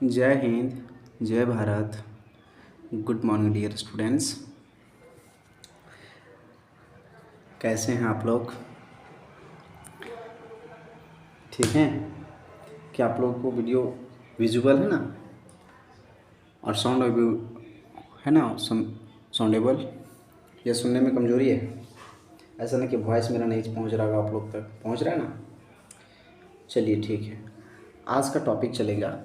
जय हिंद, जय Bharat. Good morning dear students. कैसे हैं आप लोग? ठीक हैं? क्या आप लोगों को वीडियो विजुअल है ना, और साउंड है ना, साउंडेबल, या सुनने में कमजोरी है? ऐसा नहीं कि वॉइस मेरा नहीं पहुंच रहा होगा, आप लोग तक पहुंच रहा है ना? चलिए ठीक है। आज का टॉपिक चलेगा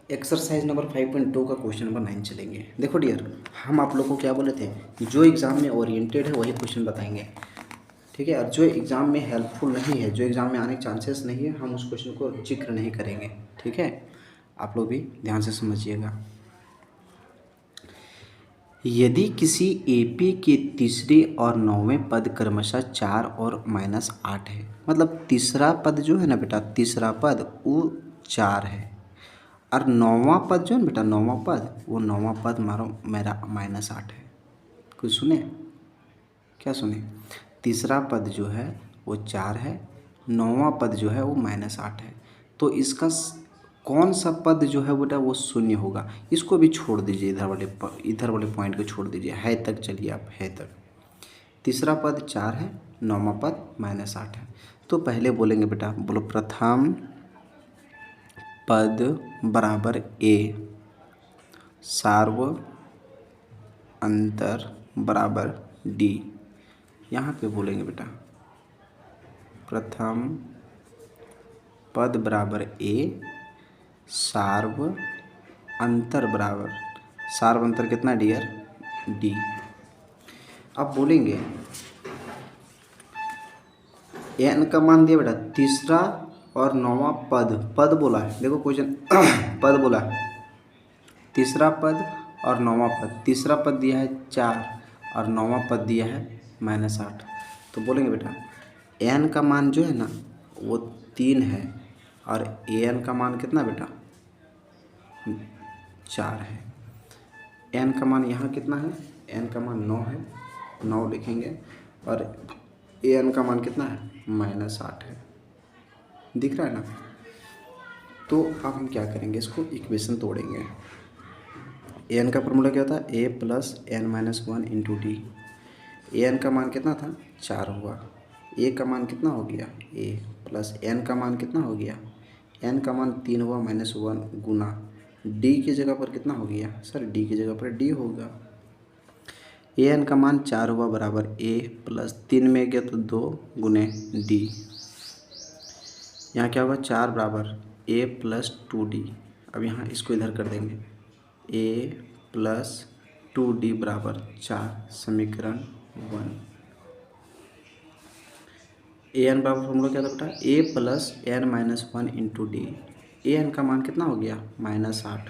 एक्सरसाइज नंबर 5.2 का क्वेश्चन नंबर 9 चलेंगे। देखो डियर, हम आप लोगों को क्या बोले थे कि जो एग्ज़ाम में ओरिएंटेड है वही क्वेश्चन बताएंगे, ठीक है? और जो एग्ज़ाम में हेल्पफुल नहीं है, जो एग्ज़ाम में आने के चांसेस नहीं है, हम उस क्वेश्चन को जिक्र नहीं करेंगे, ठीक है? आप लोग भी ध्यान से समझिएगा। यदि किसी एपी के तीसरे और 9वें पद क्रमशः 4 और -8 है, मतलब तीसरा पद जो है ना बेटा, तीसरा पद वो 4 है, और 9वां पद जो है ना बेटा, 9वां पद, वो 9वां पद मारो मेरा -8 है। कुछ सुने? क्या सुने? तीसरा पद जो है वो 4 है, 9वां पद जो है वो -8 है। तो इसका कौन सा पद जो है बेटा वो शून्य होगा? इसको भी छोड़ दीजिए, इधर वाले पॉइंट को छोड़ दीजिए, है तक चलिए आप, है तक। तीसरा पद 4 है, 9वां पद -8 है। तो पहले बोलेंगे बेटा, बोलो प्रथम पद बराबर ए, सार्व अंतर बराबर डी। यहाँ पे बोलेंगे बेटा प्रथम पद बराबर ए, सार्व अंतर बराबर, सार्व अंतर कितना डियर? डी। अब बोलेंगे एन का मान दिया बेटा, तीसरा और 9वां पद, पद बोला है, देखो क्वेश्चन पद बोला है, तीसरा पद और 9वां पद। तीसरा पद दिया है 4 और 9वां पद दिया है -8। तो बोलेंगे बेटा एन का मान जो है ना वो 3 है, और ए एन का मान कितना बेटा? 4 है। एन का मान यहाँ कितना है? एन का मान 9 है, 9 लिखेंगे, और ए एन का मान कितना है? -8 है। दिख रहा है ना? तो अब हम क्या करेंगे, इसको इक्वेशन तोड़ेंगे। एन का फॉर्मूला क्या था? A plus N minus 1 into D. A N का मान कितना था? 4 हुआ। ए का मान कितना हो गया? ए प्लस एन का मान कितना हो गया? एन का मान 3 हुआ, -1 गुना डी की जगह पर कितना हो गया? सर डी की जगह पर डी होगा। ए एन का मान 4 हुआ बराबर ए प्लस 3 में गया तो 2 गुने डी। यहाँ क्या होगा? 4 बराबर ए प्लस 2d। अब यहाँ इसको इधर कर देंगे, ए प्लस 2d बराबर 4, समीकरण 1। ए एन बराबर फॉर्मूला क्या था बेटा? A plus N minus 1 into D. A N का मान कितना हो गया? -8।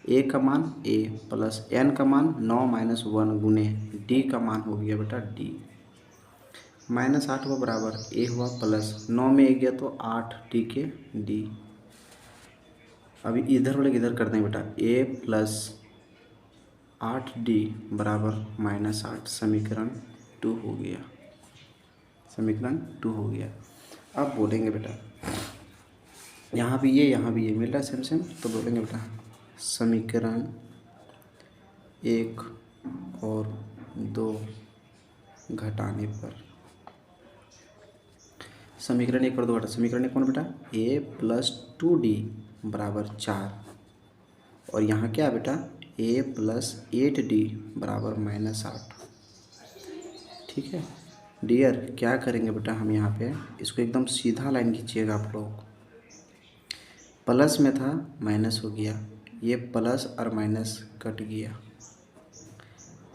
ए का मान ए प्लस एन का मान 9 माइनस 1 गुने डी का मान हो गया बेटा डी। -8 हुआ बराबर ए हुआ प्लस 9 में ए गया तो 8 डी के डी। अभी इधर वाले इधर कर देंगे बेटा, ए प्लस 8d बराबर -8, समीकरण 2 हो गया, समीकरण 2 हो गया। अब बोलेंगे बेटा यहाँ भी ये मिल रहा है सेम सेम, तो बोलेंगे बेटा समीकरण 1 और 2 घटाने पर, समीकरण 1 और 2 घटा, समीकरण 1 कौन बेटा? a प्लस 2d बराबर 4, और यहाँ क्या है बेटा? a प्लस 8d बराबर -8। ठीक है डियर, क्या करेंगे बेटा हम यहाँ पे, इसको एकदम सीधा लाइन खींचिएगा आप लोग। प्लस में था माइनस हो गया, ये प्लस और माइनस कट गया,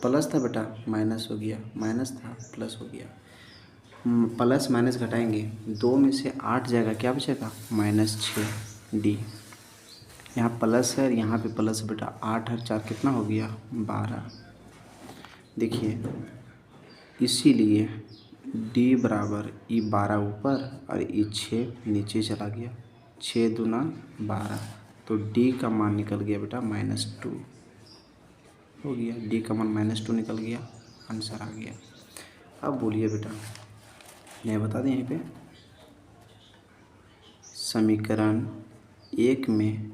प्लस था बेटा माइनस हो गया, माइनस था प्लस हो गया। प्लस माइनस घटाएंगे, 2 में से 8 जाएगा, क्या बचेगा? -6d। यहाँ प्लस है, यहाँ पे प्लस है बेटा, 8 और 4 कितना हो गया? 12। देखिए इसीलिए d बराबर ई 12 ऊपर और ई 6 नीचे चला गया, 6 दूना 12, तो d का मान निकल गया बेटा -2 हो गया, d का मान -2 निकल गया, आंसर आ गया। अब बोलिए बेटा, मैं बता दें यहाँ पे समीकरण 1 में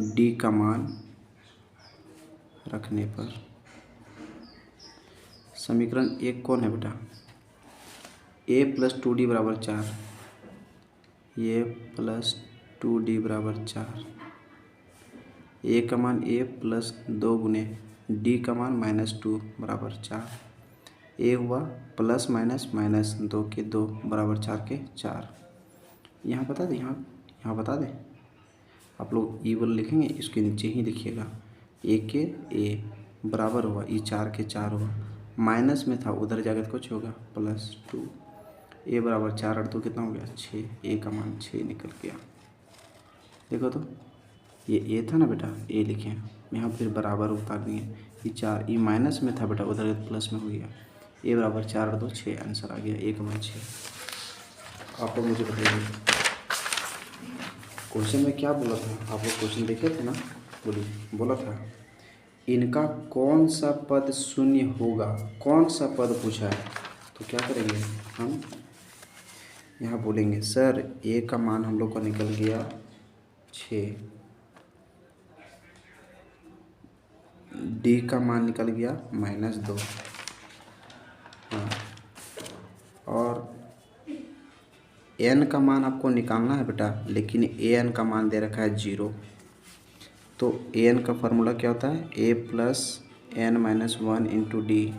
डी का मान रखने पर समीकरण एक कौन है बेटा, ए प्लस टू डी बराबर 4, ए प्लस टू डी बराबर 4, ए का मान ए प्लस 2 गुने डी का मान -2 बराबर 4, ए हुआ प्लस माइनस -2 के 2 बराबर 4 के 4। यहाँ बता दें, यहाँ बता दें, आप लोग ई वाला लिखेंगे, इसके नीचे ही लिखिएगा ए के ए बराबर हुआ ई 4 के 4 हुआ, माइनस में था उधर जाकर कुछ होगा +2, ए बराबर 4 और 2 कितना हो गया 6, ए का मान 6 निकल गया। देखो तो ये ए था ना बेटा, ए लिखें, यहाँ फिर बराबर उतार दिए, ये 4 ये माइनस में था बेटा उधर प्लस में हो गया, ए बराबर 4 और 2 6, आंसर आ गया ए का मान 6। आप लोग मुझे बताइए क्वेश्चन में क्या बोला था, आप लोग क्वेश्चन देखे थे ना, बोलिए, बोला था इनका कौन सा पद शून्य होगा, कौन सा पद पूछा है, तो क्या करेंगे हम यहाँ बोलेंगे सर ए का मान हम लोग का निकल गया 6, डी का मान निकल गया -2, हाँ, और एन का मान आपको निकालना है बेटा, लेकिन ए एन का मान दे रखा है 0, तो ए एन का फार्मूला क्या होता है, A plus N minus 1 into D.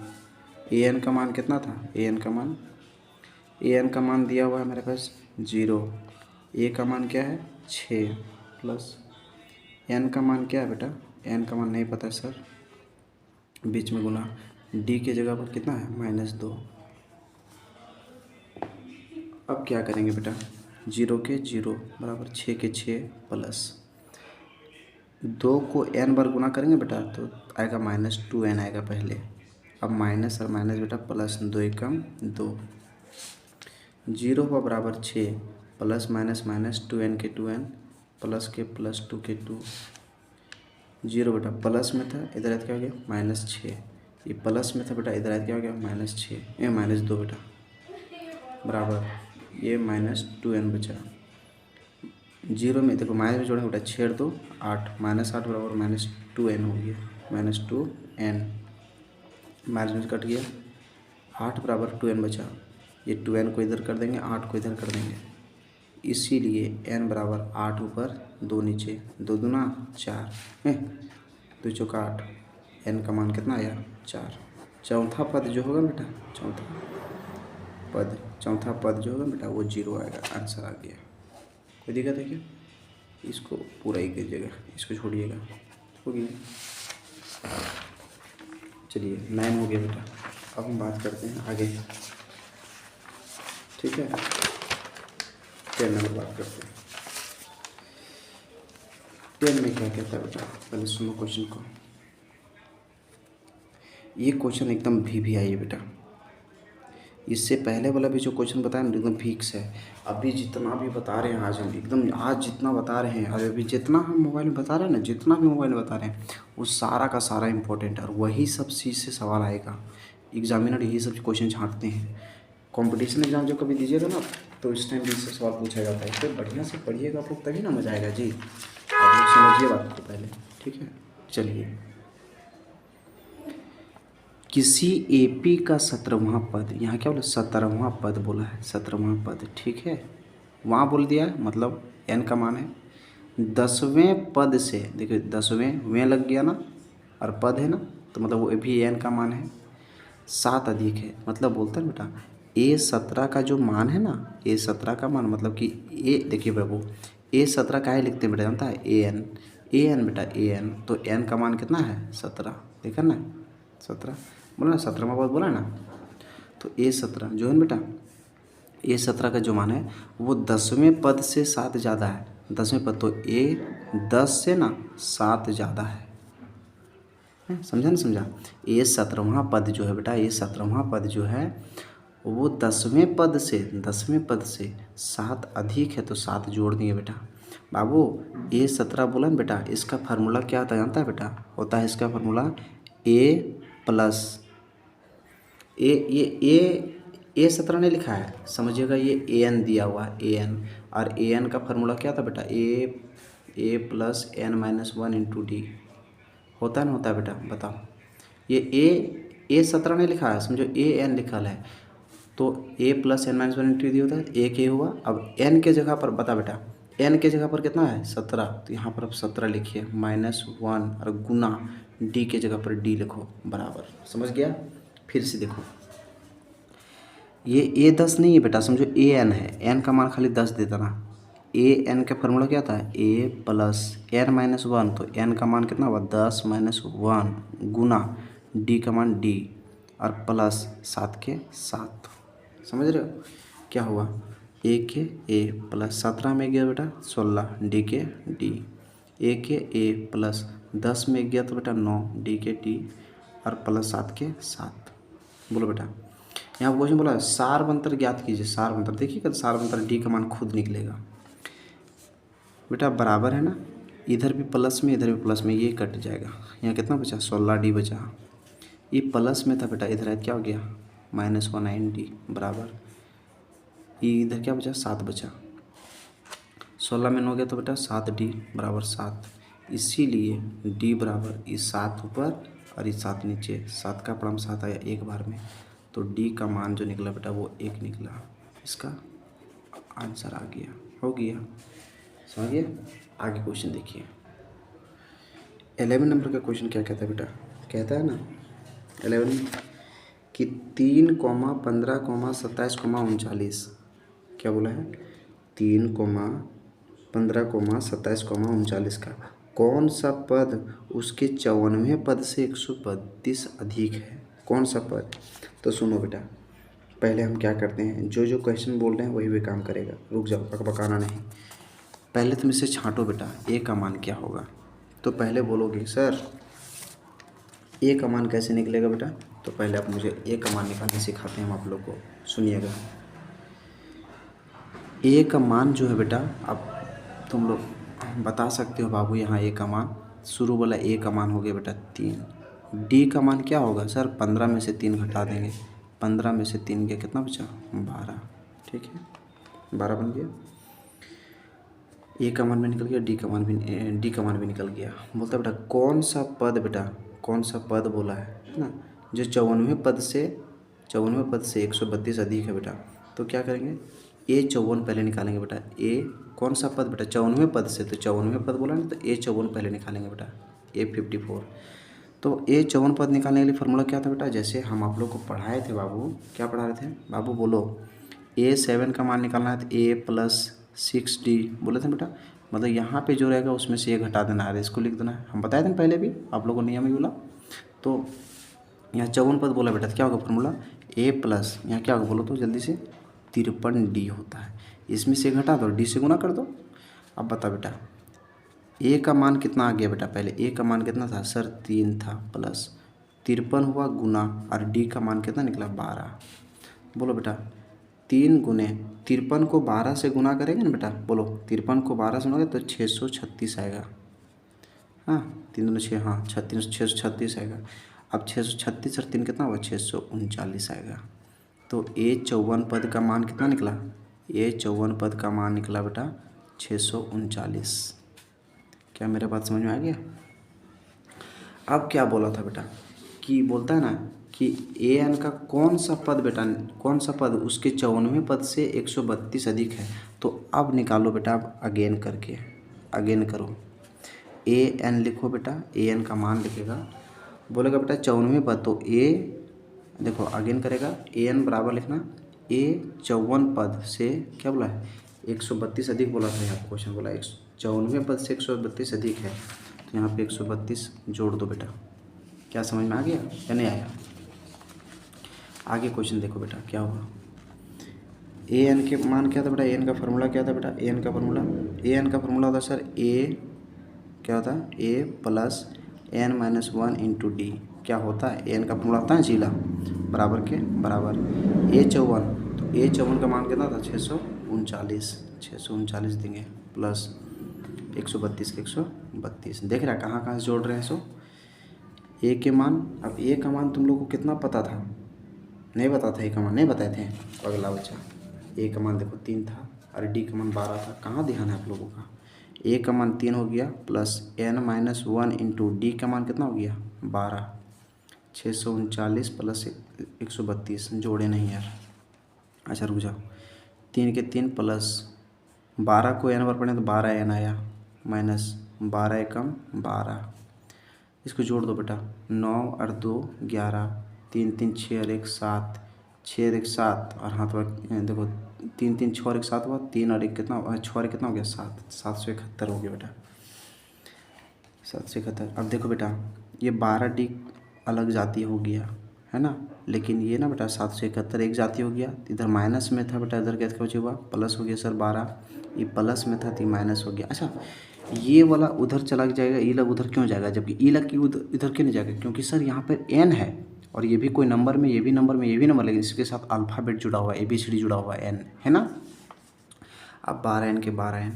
A N का मान कितना था, ए एन का मान दिया हुआ है मेरे पास 0, ए का मान क्या है 6 प्लस एन का मान क्या है बेटा, एन का मान नहीं पता है सर, बीच में गुना, डी के जगह पर कितना है -2। अब क्या करेंगे बेटा, 0 के 0 बराबर 6 के 6 प्लस 2 को n बार गुना करेंगे बेटा तो आएगा -2n आएगा पहले, अब माइनस और माइनस बेटा प्लस, 2 एकम 2, 0 हुआ बराबर 6 प्लस माइनस माइनस 2n के 2n प्लस के +2 के 2, 0 बेटा प्लस में था, इधर क्या हो गया -6, ये प्लस में था बेटा, इधर क्या हो गया -6, ये -2 बेटा बराबर ये -2n बचा, 0 में देखो माइनस में जोड़ेंगे बेटा 6 2 8, -8 बराबर -2n हो गया, -2n माइनस में कट गया, 8 बराबर 2n बचा, ये 2n को इधर कर देंगे, 8 को इधर कर देंगे, इसीलिए n बराबर 8 ऊपर 2 नीचे, 2 दूना 4 है, 2 चौका 8, n का मान कितना आया 4। चौथा पद जो होगा बेटा, चौथा पद जो होगा बेटा वो 0 आएगा, आंसर आ गया। कोई दिक्कत है क्या, इसको पूरा ही कीजिएगा, इसको छोड़िएगा, हो गया। चलिए 9 हो गया बेटा, अब हम बात करते हैं आगे, ठीक है, 10 नंबर बात करते हैं। 10 में क्या कहता है बेटा, पहले सुनो क्वेश्चन को, ये क्वेश्चन एकदम भी आई है बेटा, इससे पहले वाला भी जो क्वेश्चन बताया ना एकदम फिक्स है, अभी जितना भी बता रहे हैं आज हम एकदम, आज जितना बता रहे हैं, अभी जितना हम मोबाइल में बता रहे हैं ना, जितना भी मोबाइल में बता रहे हैं वो सारा का सारा इम्पोर्टेंट है, और वही सब चीज़ से सवाल आएगा, एग्जामिनर यही सब क्वेश्चन छांटते हैं। कंपटीशन एग्जाम जब कभी दीजिएगा ना तो इस टाइम भी इससे सवाल पूछा जाता है, तो बढ़िया से पढ़िएगा आप लोग, तभी ना मज़ा आएगा जी, आप लोग समझिए बात को पहले, ठीक है। चलिए, किसी एपी का 17वां पद, यहाँ क्या बोला 17वां पद बोला है, 17वां पद, ठीक है, वहाँ बोल दिया है, मतलब n का मान है 10वें पद से, देखिए 10वें लग गया ना, और पद है ना, तो मतलब वो भी n का मान है 7 अधिक है, मतलब बोलता है बेटा A17 का जो मान है ना, A17 का मान मतलब कि ए, देखिए बाबू A17 का है लिखते हैं बेटा, जानता है an बेटा an, तो n का मान कितना है 17, देखा ना 17 बोला ना, 17वां पद बोला ना, तो A17 जो है ना बेटा, A17 का जो मान है वो 10वें पद से 7 ज़्यादा है, 10वें पद, तो A 10 से ना 7 ज़्यादा है, समझा ना, समझा। A17वां पद जो है बेटा, A17वां पद जो है वो 10वें पद से 7 अधिक है, तो 7 जोड़ दिए बेटा। बाबू A17 बोला ना बेटा, इसका फार्मूला क्या होता है जानता है बेटा, होता है इसका फार्मूला A प्लस A17 नहीं लिखा है, समझिएगा ये an दिया हुआ है an, और an का फार्मूला क्या था बेटा, A plus N minus one into D होता है ना, होता है बेटा, बताओ। ये ए 17 नहीं लिखा है, समझो ए एन लिखा है, तो A plus N minus one into D होता है, एक ए हुआ। अब एन के जगह पर बता बेटा, एन के जगह पर कितना है 17, तो यहाँ पर अब 17 लिखिए माइनस वन और गुना डी के जगह पर डी लिखो बराबर, समझ गया। फिर से देखो, ये ए 10 नहीं है बेटा, समझो ए एन है, एन का मान खाली 10 दे देना। ए एन का फार्मूला क्या था, A plus N minus one, तो एन का मान कितना हुआ 10 माइनस वन गुना डी का मान डी और प्लस 7 के 7, समझ रहे हो क्या हुआ। ए के ए प्लस 17 में गया बेटा 16, डी के डी, ए के ए प्लस 10 में गया तो बेटा 9, डी के डी और प्लस 7 के 7। बोलो बेटा, यहाँ क्वेश्चन बोला सारवंतर ज्ञात कीजिए, सारवंतर देखिएगा, सारवंतर डी का मान खुद निकलेगा बेटा, बराबर है ना, इधर भी प्लस में इधर भी प्लस में, ये कट जाएगा, यहाँ कितना बचा 16 डी बचा, ये प्लस में था बेटा, इधर है क्या हो गया माइनस 19 डी बराबर, ये इधर क्या बचा 7 बचा, 16 में 9 गया तो बेटा 7 डी बराबर 7, इसीलिए डी बराबर इस 7 ऊपर और इस 7 नीचे, 7 का पड़म 7 आया एक बार में, तो डी का मान जो निकला बेटा वो 1 निकला, इसका आंसर आ गया, हो गया, समझ गया। आगे क्वेश्चन देखिए, 11 नंबर का क्वेश्चन क्या कहता है बेटा, कहता है ना 11 कि 3, 15, 27, 39, क्या बोला है 3, 15, 27, 39 का कौन सा पद उसके 54वें पद से 132 अधिक है, कौन सा पद। तो सुनो बेटा, पहले हम क्या करते हैं, जो जो क्वेश्चन बोल रहे हैं वही भी काम करेगा, रुक जाओ, बकबकाना नहीं। पहले तुम इसे छांटो बेटा, ए का मान क्या होगा, तो पहले बोलोगे सर ए का मान कैसे निकलेगा बेटा, तो पहले आप मुझे ए का मान निकालने सिखाते हैं हम आप लोग को, सुनिएगा। ए का मान जो है बेटा, अब तुम लोग बता सकते हो बाबू, यहाँ ए का मान शुरू वाला ए का मान हो गया बेटा 3, डी का मान क्या होगा सर 15 में से 3 घटा देंगे, 15 में से 3 गया कितना बचा 12, ठीक है 12 बन गया, ए का मान भी निकल गया, डी का मान भी निकल गया। बोलता बेटा कौन सा पद बेटा, कौन सा पद बोला है ना, जो 54वें पद से 132 अधिक है बेटा, तो क्या करेंगे ए 54 पहले निकालेंगे बेटा, ए कौन सा पद बेटा 54वें पद से, तो 54वें पद बोला ना, तो ए 54 पहले निकालेंगे बेटा, ए 54, तो ए 54 पद निकालने के लिए फार्मूला क्या था बेटा, जैसे हम आप लोग को पढ़ाए थे बाबू, क्या पढ़ा रहे थे बाबू बोलो, ए 7 का मान निकालना है तो ए प्लस 6D बोले थे बेटा, मतलब यहाँ पे जो रहेगा उसमें से ये घटा देना है, इसको लिख देना है, हम बताए थे पहले भी आप लोगों को नियम ही बोला। तो यहाँ 54 पद बोला बेटा, तो क्या होगा फार्मूला ए प्लस, यहाँ क्या होगा बोलो तो जल्दी से 53D होता है, इसमें से घटा दो, डी से गुना कर दो। अब बता बेटा ए का मान कितना आ गया बेटा, पहले ए का मान कितना था सर 3 था, प्लस 53 हुआ गुना और डी का मान कितना निकला 12, बोलो बेटा 3 गुने 53 को 12 से गुना करेंगे ना बेटा, बोलो 53 को 12 से गुना तो 636 आएगा, हाँ 3 दूनी 6, हाँ 636 आएगा। अब 636 और 3 कितना हुआ 639 आएगा। तो ए 54 पद का मान कितना निकला, ए 54 पद का मान निकला बेटा 639। क्या मेरे बात समझ में आ गया। अब क्या बोला था बेटा कि बोलता है ना कि ए एन का कौन सा पद बेटा, कौन सा पद उसके 54वें पद से 132 अधिक है, तो अब निकालो बेटा, अब अगेन करके अगेन करो, ए एन लिखो बेटा, ए एन का मान लिखेगा, बोलेगा बेटा 54वें पद, तो ए देखो अगेन करेगा, ए एन बराबर लिखना ए 54 पद से क्या बोला है 132 अधिक बोला था, यहाँ क्वेश्चन बोला 54वें पद से 132 अधिक है, तो यहाँ पे 132 जोड़ दो बेटा। क्या समझ में आ गया या नहीं आया। आगे क्वेश्चन देखो बेटा क्या हुआ, ए एन के मान क्या था बेटा, ए एन का फार्मूला क्या था बेटा, ए एन का फार्मूला होता है सर ए क्या होता है A plus N minus 1 into D, क्या होता है ए एन का फार्मूला होता है जीला बराबर के बराबर ए 54, तो ए 54 का मान कितना था 639 देंगे प्लस 132 के 132, देख रहा है कहाँ कहाँ से जोड़ रहे हैं। सो ए के मान, अब ए का मान तुम लोग को कितना पता था, नहीं पता था, ए का मान नहीं बताए थे, अगला बच्चा ए का मान देखो 3 था और डी का मान 12 था, कहाँ ध्यान है आप लोगों का। ए का मान 3 हो गया प्लस n-1 इंटू डी का मान कितना हो गया 12, 639 प्लस 132 जोड़े नहीं यार। अच्छा रुक जाओ, 3 के 3 प्लस 12 को n पर पढ़ें तो 12 n आया माइनस 12 एकम 12, इसको जोड़ दो बेटा, 9 और 2 11, 3 3 6 और 1 7, 6 और 1 7 और हाथ पर देखो 3 3 6 और 1 7 हुआ, 3 और 1 कितना 6 और 1 कितना हो गया 7, 771 हो गया बेटा 771। अब देखो बेटा ये 12D अलग जाती हो गया है ना, लेकिन ये ना बेटा 771 एक जाती हो गया, इधर माइनस में था बेटा, इधर क्या हुआ प्लस हो गया सर 12, ये प्लस में था तो माइनस हो गया। अच्छा ये वाला उधर चला जाएगा, ई लग उधर क्यों जाएगा, जबकि ई लग की इधर क्यों नहीं जाएगा, क्योंकि सर यहाँ पर एन है और ये भी कोई नंबर में, ये भी नंबर में, ये भी नंबर, लेकिन इसके साथ अल्फ़ाबेट जुड़ा हुआ है, ABCD जुड़ा हुआ है, एन है ना। अब 12n के 12n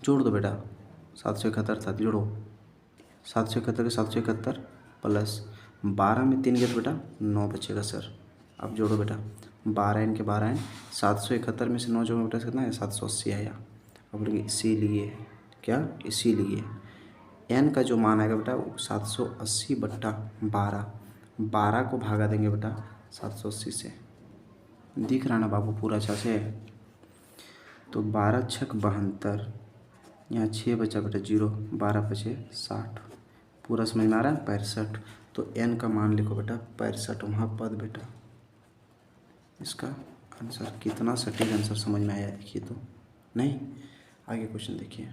जोड़ दो बेटा, 771 था, जोड़ो 771 के 771 प्लस 12 में 3 गया बेटा 9 बचेगा सर। अब जोड़ो बेटा 12n के 12n, 771 में से 9 जोड़ो बेटा कितना है 780 आया। अब बोलेंगे इसीलिए क्या, इसीलिए n का जो मान आएगा बेटा वो 780 बट्टा 12, 12 को भागा देंगे बेटा 780 से, दिख रहा ना बाबू पूरा अच्छा से। तो 12 छक 72, यहाँ 6 बचा बेटा 0, 12 बचे 60, पूरा समझ में आ रहा है 65। तो n का मान लिखो बेटा 65वां पद बेटा, इसका आंसर। कितना सटीक आंसर समझ में आया देखिए तो, नहीं आगे क्वेश्चन देखिए।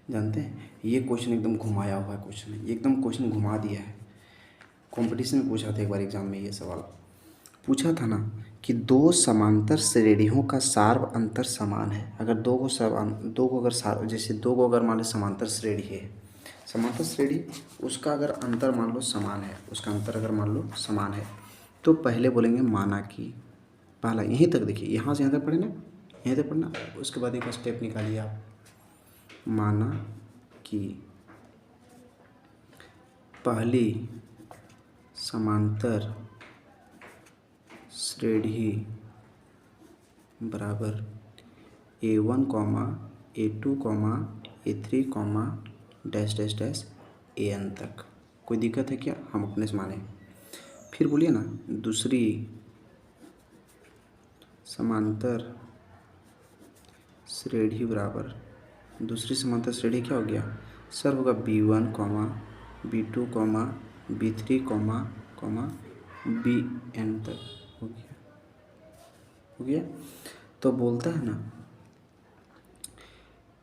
जानते हैं ये क्वेश्चन एकदम घुमाया हुआ है, क्वेश्चन एकदम क्वेश्चन घुमा दिया है। कंपटीशन में पूछा था एक बार एग्जाम में, ये सवाल पूछा था ना कि दो समांतर श्रेणियों का सार्व अंतर समान है। अगर दो को अगर जैसे दो को अगर मान लो समांतर श्रेणी है, समांतर श्रेणी उसका अगर अंतर मान लो समान है, उसका अंतर अगर मान लो समान है, तो पहले बोलेंगे माना कि, पहला यहीं तक देखिए, यहाँ से यहाँ तक पढ़े ना, यहीं तक पढ़ना, उसके बाद एक स्टेप निकालिए आप, माना कि पहली समांतर श्रेणी बराबर A1, A2, A3, dash dash dash AN तक। कोई दिक्कत है क्या, हम अपने से माने। फिर बोलिए ना दूसरी समांतर श्रेणी बराबर, दूसरी समांतर श्रेणी क्या हो गया सर, होगा B1, B2, B3, BN तक हो गया। तो बोलता है ना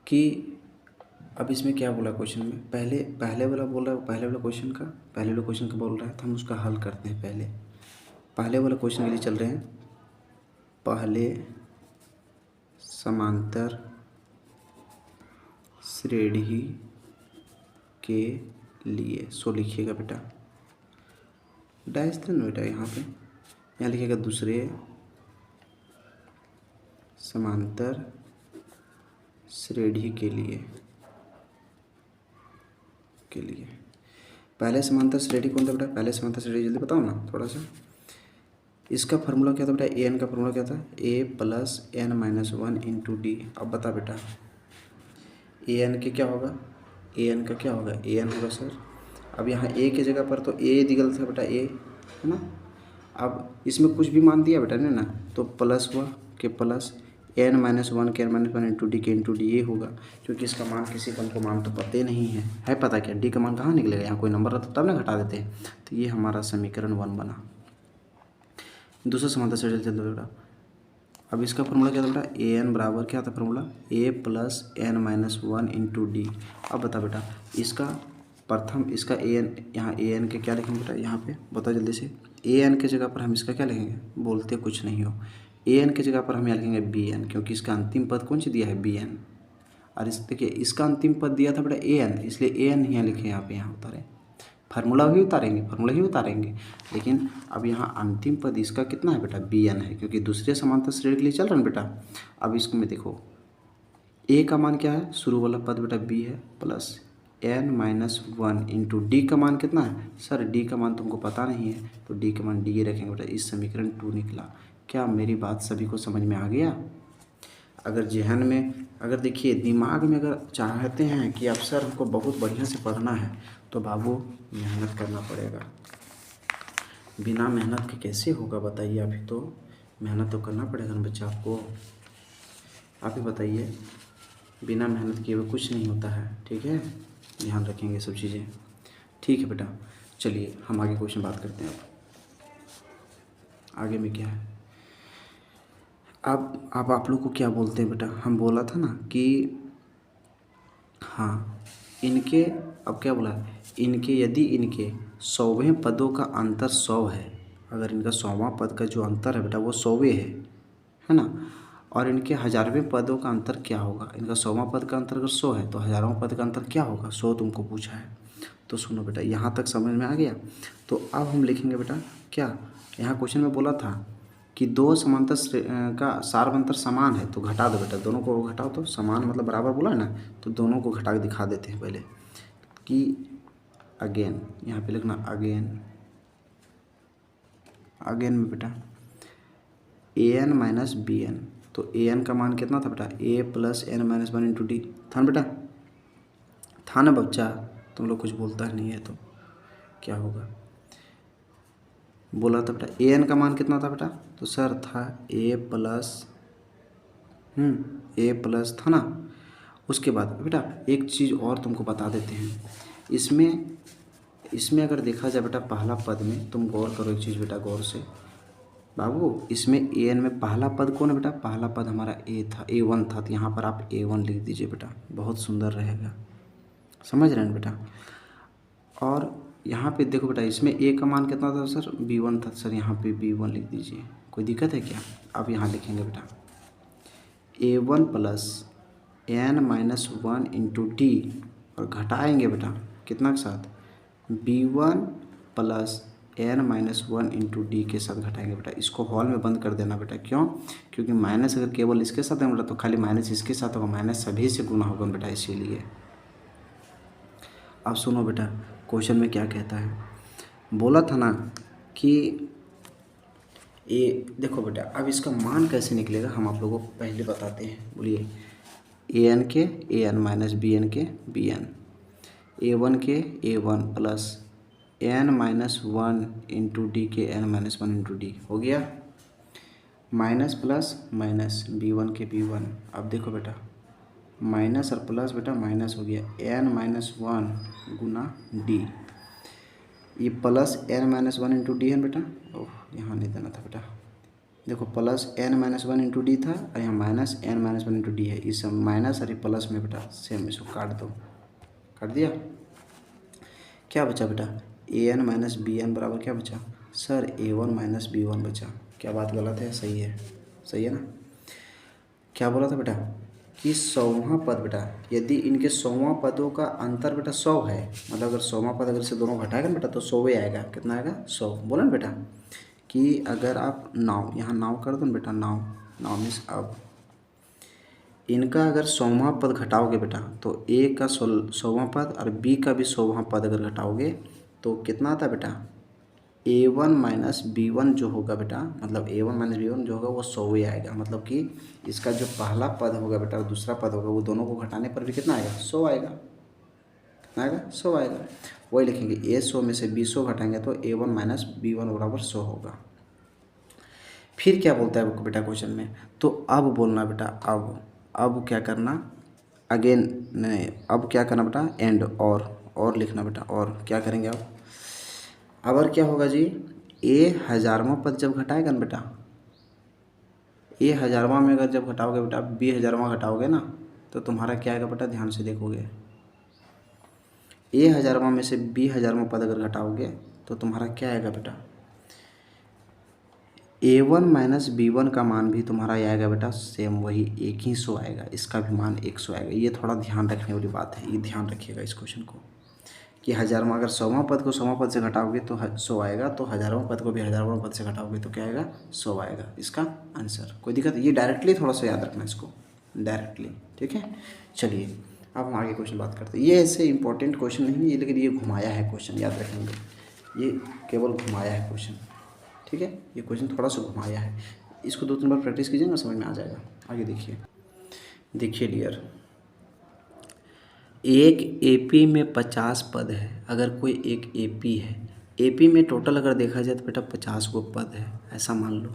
कि अब इसमें क्या बोला क्वेश्चन में, पहले वाला बोल रहा है, पहले वाला क्वेश्चन का बोल रहा है, तो हम उसका हल करते हैं। पहले वाला क्वेश्चन के लिए चल रहे हैं, पहले समांतर श्रेणी के लिए, सो लिखिएगा बेटा, डैश देना बेटा, यहाँ लिखिएगा दूसरे समांतर श्रेणी के लिए पहले समांतर श्रेणी कौन था बेटा, पहले समांतर श्रेणी जल्दी बताओ ना थोड़ा सा। इसका फार्मूला क्या था बेटा, AN का फार्मूला क्या था, A plus n-1 into D. अब बता बेटा AN के क्या होगा, AN का क्या होगा, AN होगा सर, अब यहाँ A की जगह पर तो A दिगल था बेटा, A है ना। अब इसमें कुछ भी मान दिया बेटा ने ना, तो प्लस हुआ के प्लस n-1 के n-1 इंटू डी के इंटू डी ये होगा, क्योंकि इसका मान किसी को हमको मान तो पता ही नहीं है पता क्या, डी का मान कहाँ निकलेगा, यहाँ कोई नंबर रहता तब ना घटा देते हैं। तो ये हमारा समीकरण 1 बना। दूसरा समांतर श्रेणी चलते बेटा, अब इसका फॉर्मूला क्या था बेटा, AN बराबर क्या था formula, A plus n-1 into D. अब बता बेटा इसका प्रथम, इसका AN, यहाँ AN के क्या लिखेंगे बेटा, यहाँ पे बताओ जल्दी से, AN के जगह पर हम इसका क्या लिखेंगे, बोलते कुछ नहीं हो, AN की जगह पर हम यहाँ लिखेंगे BN, क्योंकि इसका अंतिम पद कौन सी दिया है, BN। और इस देखिए इसका अंतिम पद दिया था बेटा AN, इसलिए AN यहाँ लिखे, यहाँ उतारे, फार्मूला ही उतारेंगे, लेकिन अब यहाँ अंतिम पद इसका कितना है बेटा, BN है, क्योंकि दूसरे समांतर श्रेणी के लिए चल रहा है बेटा। अब इसको में देखो A का मान क्या है, शुरू वाला पद बेटा B है, प्लस n-1 इंटू डी का मान कितना है सर, डी का मान तुमको पता नहीं है, तो डी का मान डी रखेंगे बेटा। इस समीकरण 2 निकला। क्या मेरी बात सभी को समझ में आ गया। अगर जहन में, अगर देखिए दिमाग में अगर चाहते हैं कि अब सर हमको बहुत बढ़िया से पढ़ना है तो बाबू मेहनत करना पड़ेगा। बिना मेहनत के कैसे होगा बताइए? आप ही तो मेहनत तो करना पड़ेगा ना बच्चा आपको। आप ही बताइए, बिना मेहनत किए हुए कुछ नहीं होता है। ठीक है, ध्यान रखेंगे सब चीज़ें। ठीक है बेटा, चलिए हम आगे क्वेश्चन बात करते हैं। अब आगे में क्या है, अब आप लोग को क्या बोलते हैं बेटा? हम बोला था ना कि हाँ इनके, अब क्या बोला, इनके यदि इनके 100वें पदों का अंतर 100 है, अगर इनका 100वां पद का जो अंतर है बेटा वो 100वें है ना, और इनके 1000वें पदों का अंतर क्या होगा? इनका 100वां पद का अंतर अगर 100 है तो 1000वां पद का अंतर क्या होगा? 100 तुमको पूछा है। तो सुनो बेटा, यहाँ तक समझ में आ गया। तो अब हम लिखेंगे बेटा क्या, यहाँ क्वेश्चन में बोला था कि दो समांतर का सार्वंतर समान है, तो घटा दो बेटा, दोनों को घटाओ। तो समान मतलब बराबर बोला है ना, तो दोनों को घटा के दिखा देते हैं पहले कि अगेन, यहाँ पे लिखना अगेन, अगेन में बेटा A N minus B N. तो ए एन का मान कितना था बेटा? A plus N minus 1 into D था ना बेटा, था ना बच्चा? तुम लोग कुछ बोलता नहीं है तो क्या होगा? बोला था बेटा ए एन का मान कितना था बेटा? तो सर था ए प्लस था ना। उसके बाद बेटा एक चीज़ और तुमको बता देते हैं, इसमें अगर देखा जाए बेटा पहला पद में, तुम गौर करो एक चीज़ बेटा गौर से बाबू, इसमें ए एन में पहला पद कौन है बेटा? पहला पद हमारा ए था, A1 था, तो यहाँ पर आप A1 लिख दीजिए बेटा, बहुत सुंदर रहेगा। समझ रहे हैं बेटा? और यहाँ पे देखो बेटा, इसमें ए का मान कितना था सर? B1 था, सर यहाँ पे B1 लिख दीजिए, कोई दिक्कत है क्या? अब यहाँ लिखेंगे बेटा A1 plus N minus 1 into D, और घटाएंगे बेटा कितना के साथ? B1 plus N minus 1 into D के साथ घटाएंगे बेटा। इसको हॉल में बंद कर देना बेटा, क्यों? क्योंकि माइनस अगर केवल इसके साथ है बेटा तो खाली माइनस इसके साथ होगा, माइनस सभी से गुना होगा बेटा, इसीलिए। अब सुनो बेटा क्वेश्चन में क्या कहता है, बोला था ना कि ये देखो बेटा, अब इसका मान कैसे निकलेगा हम आप लोगों को पहले बताते हैं। बोलिए ए एन के A N minus B N के बी एन, A1 के A1 plus N minus 1 into D के एन माइनस 1 इंटू डी हो गया, माइनस प्लस माइनस B1 के B1। अब देखो बेटा माइनस और प्लस बेटा माइनस हो गया, एन माइनस 1 गुना डी, ये plus N minus 1 into D है बेटा। ओह यहाँ नहीं देना था बेटा, देखो plus N minus 1 into D था और यहाँ minus N minus 1 into D है, इस माइनस और प्लस में बेटा सेम, इसको काट दो, काट दिया। क्या बचा बेटा? A N minus B N बराबर क्या बचा? सर A1 माइनस B1 बचा। क्या बात गलत है? सही है, सही है ना? क्या बोला था बेटा कि 100वां पद बेटा, यदि इनके 100वां पदों का अंतर बेटा 100 है, मतलब अगर 100वां पद अगर से दोनों घटाएगा ना बेटा तो 100 आएगा। कितना आएगा? 100। बोला ना बेटा कि अगर आप नाव, यहाँ नाव कर दो ना बेटा, नाव मीन्स अब इनका अगर 100वां पद घटाओगे बेटा तो ए का 100वां पद और बी का भी 100वां पद अगर घटाओगे तो कितना आता बेटा? A1 माइनस B1 जो होगा बेटा, मतलब A1 माइनस B1 जो होगा वो 100 आएगा। मतलब कि इसका जो पहला पद होगा बेटा और दूसरा पद होगा वो दोनों को घटाने पर भी कितना आएगा? 100 आएगा। कितना आएगा? 100 आएगा। वही लिखेंगे A 100 में से B 100 घटाएंगे तो A1 माइनस B1 बराबर 100 होगा। फिर क्या बोलता है बेटा क्वेश्चन में? तो अब बोलना बेटा, अब क्या करना? अगेन नहीं, अब क्या करना बेटा? एंड और लिखना बेटा, और क्या करेंगे अब और क्या होगा जी? ए 1000वां पद जब घटाएगा ना बेटा, ए 1000वां में अगर जब घटाओगे बेटा, B 1000वां घटाओगे ना तो तुम्हारा क्या आएगा बेटा? ध्यान से देखोगे, ए 1000वां में से B 1000वां पद अगर घटाओगे तो तुम्हारा क्या आएगा बेटा? A1 माइनस B1 का मान भी तुम्हारा आएगा बेटा सेम वही, एक ही 100 आएगा, इसका भी मान 100 आएगा। ये थोड़ा ध्यान रखने वाली बात है, ये ध्यान रखिएगा इस क्वेश्चन को कि 1000वां अगर 100वां पद को 100वां पद से घटाओगे तो 100 आएगा, तो 1000वां पद को भी 1000वां पद से घटाओगे तो क्या आएगा? 100 आएगा इसका आंसर। कोई दिक्कत? ये डायरेक्टली थोड़ा सा याद रखना इसको, डायरेक्टली। ठीक है, चलिए अब हम आगे क्वेश्चन बात करते हैं। ये ऐसे इंपॉर्टेंट क्वेश्चन नहीं है लेकिन ये घुमाया है क्वेश्चन, याद रखेंगे, ये केवल घुमाया है क्वेश्चन। ठीक है, ये क्वेश्चन थोड़ा सा घुमाया है, इसको 2-3 बार प्रैक्टिस कीजिए ना, समझ में आ जाएगा। आगे देखिए, देखिए डियर, एक एपी में 50 पद है। अगर कोई एक एपी है, एपी में टोटल अगर देखा जाए तो बेटा 50 गो पद है। ऐसा मान लो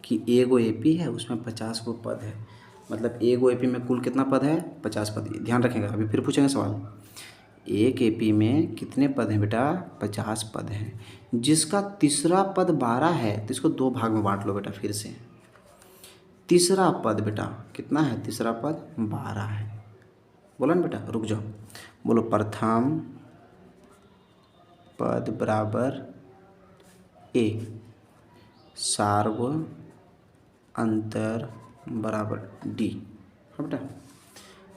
कि ए गो एपी है, उसमें 50 गो पद है। मतलब ए गो एपी में कुल कितना पद है? 50 पद। ध्यान रखेगा, अभी फिर पूछेंगे सवाल। एक एपी में कितने पद हैं बेटा? 50 पद हैं। जिसका तीसरा पद 12 है तो इसको दो भाग में बांट लो बेटा फिर से। तीसरा पद बेटा कितना है? तीसरा पद 12 है। बोला ना बेटा? रुक जाओ, बोलो प्रथम पद बराबर ए, सार्व अंतर बराबर डी। हाँ बेटा,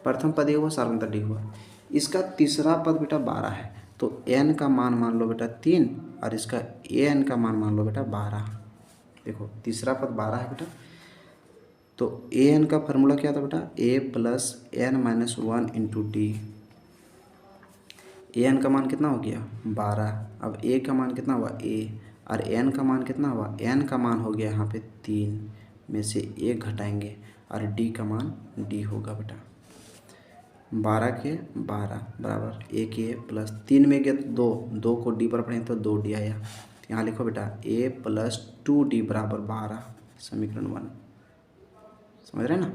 प्रथम पद ये हुआ, सार्वंतर डी हुआ। इसका तीसरा पद बेटा 12 है, तो n का मान लो बेटा 3 और इसका an का मान लो बेटा 12। देखो तीसरा पद 12 है बेटा, तो an का फार्मूला क्या था बेटा? a plus n minus 1 into D. an का मान कितना हो गया? 12। अब a का मान कितना हुआ? a, और n का मान कितना हुआ? n का मान हो गया यहाँ पे 3 में से 1 घटाएंगे और d का मान d होगा बेटा। 12 के 12 बराबर 1 a प्लस 3 में गया तो 2 को d पर पढ़ें तो 2d आया। तो यहाँ लिखो बेटा a प्लस 2d बराबर 12, समीकरण 1। समझ रहे हैं ना?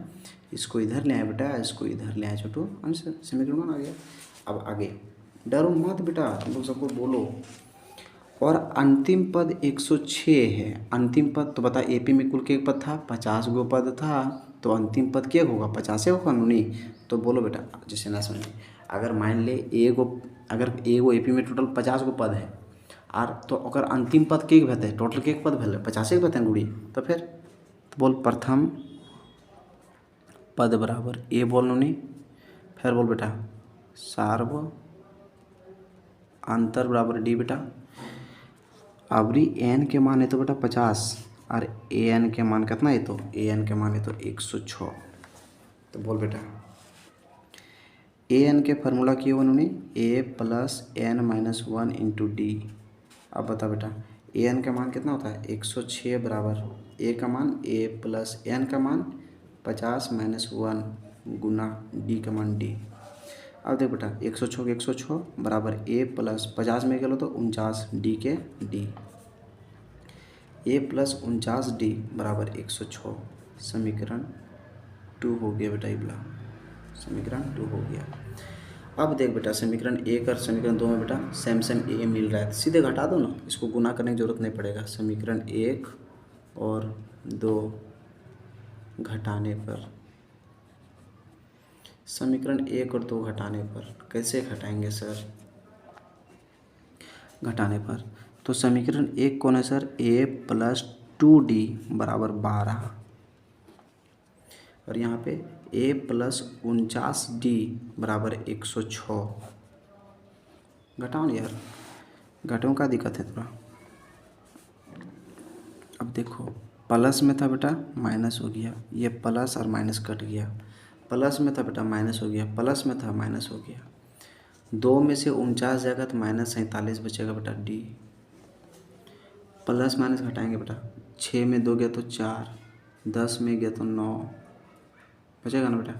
इसको इधर ले आए बेटा, इसको इधर ले आए छोटू, आंसर समीकरण 1 आ गया। अब आगे डरो मत बेटा, तुम लोग सबको बोलो। और अंतिम पद 106 है। अंतिम पद तो बता, एपी में कुल के पद था? 50 गो पद था, तो अंतिम पद क्या होगा? 50 होगा नहीं? तो बोलो बेटा, जैसे ना समझिए, अगर मान ले अगर एगो एपी में टोटल 50 गो पद है और तो अगर अंतिम पद के भेते टोटल के पद भेल 50 के भेते गुड़ी, तो फिर तो बोल प्रथम पद बराबर ए बोल नहीं, फिर बोल बेटा सार्व अंतर बराबर डी बेटा। अबरी एन के मान है तो बेटा 50 और ए एन के मान कितना है? तो ए एन के मान है तो 106। तो बोल बेटा ए एन के फार्मूला किए उन्होंने A plus N minus 1 into D. अब बता बेटा ए एन का मान कितना होता है? 106 बराबर ए का मान ए प्लस एन का मान 50 माइनस 1 गुना डी का मान डी। अब देख बेटा 106 के 106 बराबर ए प्लस 50 में गलो तो 49 डी के डी, ए प्लस 49 डी बराबर 106। समीकरण 2 हो गया बेटा, इबला समीकरण 2 हो गया। अब देख बेटा समीकरण 1 और समीकरण 2 में बेटा सेम ए मिल रहा है, सीधे घटा दो ना, इसको गुना करने की जरूरत नहीं पड़ेगा। समीकरण 1 और 2 घटाने पर, समीकरण 1 और 2 घटाने पर कैसे घटाएंगे सर? घटाने पर तो समीकरण 1 कौन है सर? a प्लस 2d बराबर 12 और यहाँ पे a प्लस 49d बराबर 106। घटाओ ना यार, घटाओ का दिक्कत है थोड़ा। अब देखो प्लस में था बेटा माइनस हो गया, ये प्लस और माइनस कट गया। प्लस में था बेटा माइनस हो गया, प्लस में था माइनस हो गया। 2 में से 49 जाएगा तो माइनस 47 बचेगा बेटा डी। प्लस माइनस घटाएंगे बेटा, 6 में 2 गया तो 4, 10 में गया तो 9 बचेगा ना बेटा।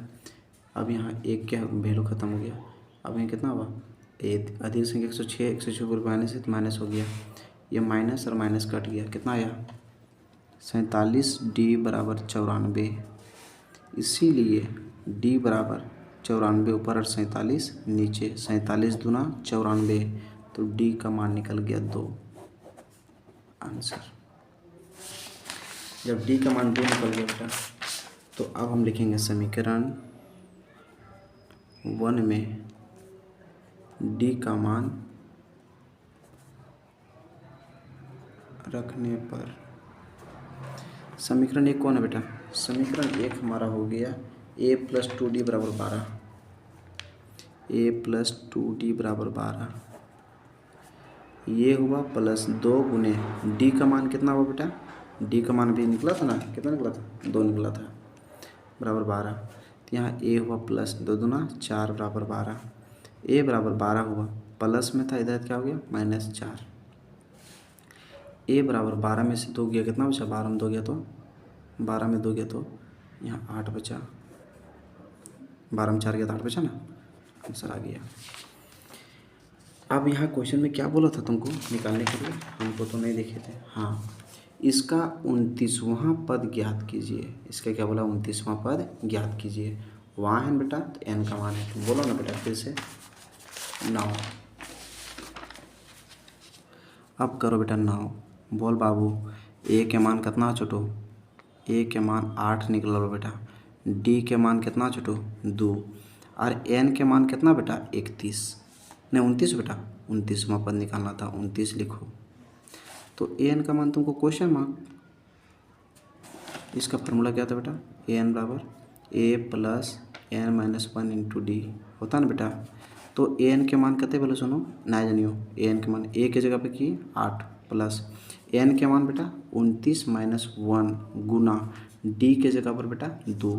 अब यहाँ 1 क्या वैल्यू ख़त्म हो गया। अब यहाँ कितना हुआ? अधिक संख्या 106, 106 को माइनस है तो माइनस हो गया, ये माइनस और माइनस कट गया, कितना आया? 47 डी बराबर 94। इसीलिए डी बराबर 94 ऊपर और 47 नीचे, 47 दूना 94, तो डी का मान निकल गया 2। आंसर जब डी का मान 2 निकल गया बेटा, तो अब हम लिखेंगे समीकरण 1 में डी का मान रखने पर, समीकरण 1 कौन है बेटा? समीकरण 1 हमारा हो गया a प्लस 2d बराबर 12, a प्लस 2d बराबर 12, ये हुआ प्लस 2 गुने d का मान कितना हुआ बेटा? d का मान भी निकला था ना, कितना निकला था? 2 निकला था, बराबर 12। तो यहाँ a हुआ प्लस 2 दूना 4 बराबर 12, a बराबर 12 हुआ, प्लस में था इधर क्या हो गया? माइनस 4। a बराबर 12 में से 2 गया, कितना बचा? 12 में 2 गया तो 12 में 2 गया तो यहाँ 8 बचा। 12 में 4 गया तो 8 बचा ना, आंसर आ गया। अब यहाँ क्वेश्चन में क्या बोला था तुमको निकालने के लिए, हमको तो नहीं देखे थे। हाँ, इसका 29वां पद ज्ञात कीजिए। इसका क्या बोला, 29वां पद ज्ञात कीजिए। वहाँ है बेटा, तो एन का मान है, तुम बोलो ना बेटा फिर से। 9। अब करो बेटा 9। बोल बाबू, ए के मान कितना छोटो, ए के मान 8 निकल बेटा। डी के मान कितना छोटो, 2। और एन के मान कितना बेटा, 31 नहीं 29 बेटा, 29वां पद निकालना था, 29 लिखो। तो एन का मान तुमको क्वेश्चन मार्क, इसका फार्मूला क्या था बेटा, एन बराबर A plus N minus 1 into D होता ना बेटा। तो एन के मान कितने बोले सुनो ना जानियो, एन के मान ए के जगह पे की 8 प्लस एन के मान बेटा 29 माइनस 1 गुना डी के जगह पर बेटा 2।